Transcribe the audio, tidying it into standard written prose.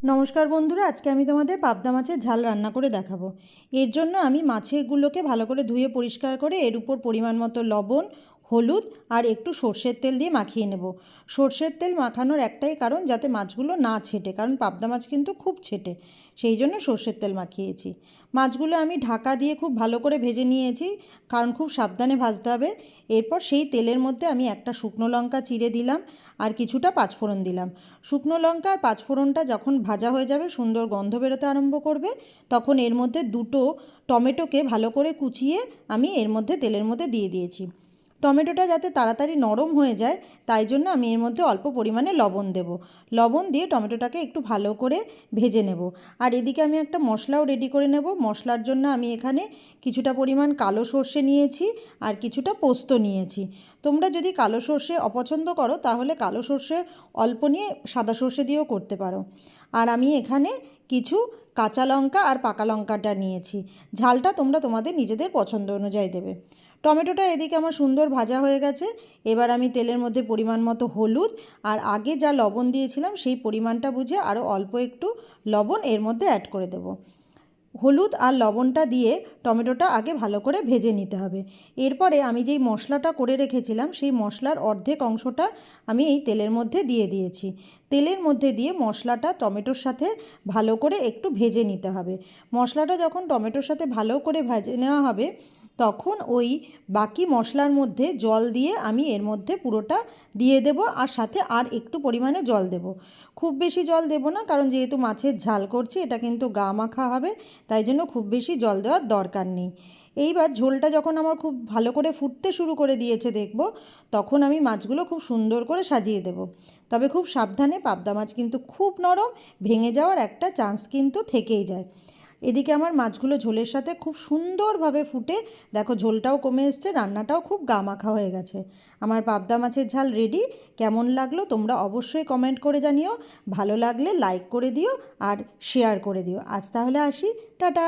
নমস্কার বন্ধুরা, আজকে আমি তোমাদের পাবদা মাছের ঝাল রান্না করে দেখাবো। এর জন্য আমি মাছগুলোকে ভালো করে ধুয়ে পরিষ্কার করে এর উপর পরিমাণ মতো লবণ, হলুদ আর একটু সর্ষের তেল দিয়ে মাখিয়ে নেব। সর্ষের তেল মাখানোর একটাই কারণ, যাতে মাছগুলো না ছেটে, কারণ পাবদা মাছ কিন্তু খুব ছেটে, সেই জন্য সর্ষের তেল মাখিয়েছি। মাছগুলো আমি ঢাকা দিয়ে খুব ভালো করে ভেজে নিয়েছি, কারণ খুব সাবধানে ভাজতে হবে। এরপর সেই তেলের মধ্যে আমি একটা শুকনো লঙ্কা চিড়ে দিলাম আর কিছুটা পাঁচফোড়ন দিলাম। শুকনো লঙ্কা আর পাঁচফোড়নটা যখন ভাজা হয়ে যাবে, সুন্দর গন্ধ বেরোতে আরম্ভ করবে, তখন এর মধ্যে দুটো টমেটোকে ভালো করে কুচিয়ে আমি এর মধ্যে তেলের মধ্যে দিয়ে দিয়েছি। টমেটোটা যাতে তাড়াতাড়ি নরম হয়ে যায়, তাই জন্য আমি এর মধ্যে অল্প পরিমাণে লবণ দেব। লবণ দিয়ে টমেটোটাকে একটু ভালো করে ভেজে নেব। আর এদিকে আমি একটা মশলাও রেডি করে নেব। মশলার জন্য আমি এখানে কিছুটা পরিমাণ কালো সর্ষে নিয়েছি আর কিছুটা পোস্ত নিয়েছি। তোমরা যদি কালো সর্ষে অপছন্দ করো, তাহলে কালো সর্ষে অল্প নিয়ে সাদা সর্ষে দিয়েও করতে পারো। আর আমি এখানে কিছু কাঁচা লঙ্কা আর পাকা লঙ্কাটা নিয়েছি। ঝালটা তোমরা তোমাদের নিজেদের পছন্দ অনুযায়ী দেবে। টমেটোটা এদিকে আমার সুন্দর ভাজা হয়ে গেছে। এবার আমি তেলের মধ্যে পরিমাণ মতো হলুদ আর আগে যা লবণ দিয়েছিলাম সেই পরিমাণটা বুঝে আরও অল্প একটু লবণ এর মধ্যে অ্যাড করে দেব। হলুদ আর লবণটা দিয়ে টমেটোটা আগে ভালো করে ভেজে নিতে হবে। এরপরে আমি যেই মশলাটা করে রেখেছিলাম, সেই মশলার অর্ধেক অংশটা আমি এই তেলের মধ্যে দিয়ে দিয়েছি। তেলের মধ্যে দিয়ে মশলাটা টমেটোর সাথে ভালো করে একটু ভেজে নিতে হবে। মশলাটা যখন টমেটোর সাথে ভালো করে ভেজে নেওয়া হবে, তখন ওই বাকি মশলার মধ্যে জল দিয়ে আমি এর মধ্যে পুরোটা দিয়ে দেব, আর সাথে আর একটু পরিমাণে জল দেব। খুব বেশি জল দেব না, কারণ যেহেতু মাছের ঝাল করছি, এটা কিন্তু গা মাখা হবে, তাই জন্য খুব বেশি জল দেওয়ার দরকার নেই। এইবার ঝোলটা যখন আমার খুব ভালো করে ফুটতে শুরু করে দিয়েছে দেখব, তখন আমি মাছগুলো খুব সুন্দর করে সাজিয়ে দেব। তবে খুব সাবধানে, পাবদা মাছ কিন্তু খুব নরম, ভেঙে যাওয়ার একটা চান্স কিন্তু থেকেই যায়। এদিকে আমার মাছগুলো ঝোলের সাথে খুব সুন্দরভাবে ফুটে, দেখো ঝোলটাও কমে এসছে, রান্নাটাও খুব গামাখা হয়ে গেছে। আমার পাবদা মাছের ঝাল রেডি। কেমন লাগলো তোমরা অবশ্যই কমেন্ট করে জানিও। ভালো লাগলে লাইক করে দিও আর শেয়ার করে দিও। আজ তাহলে আসি, টাটা।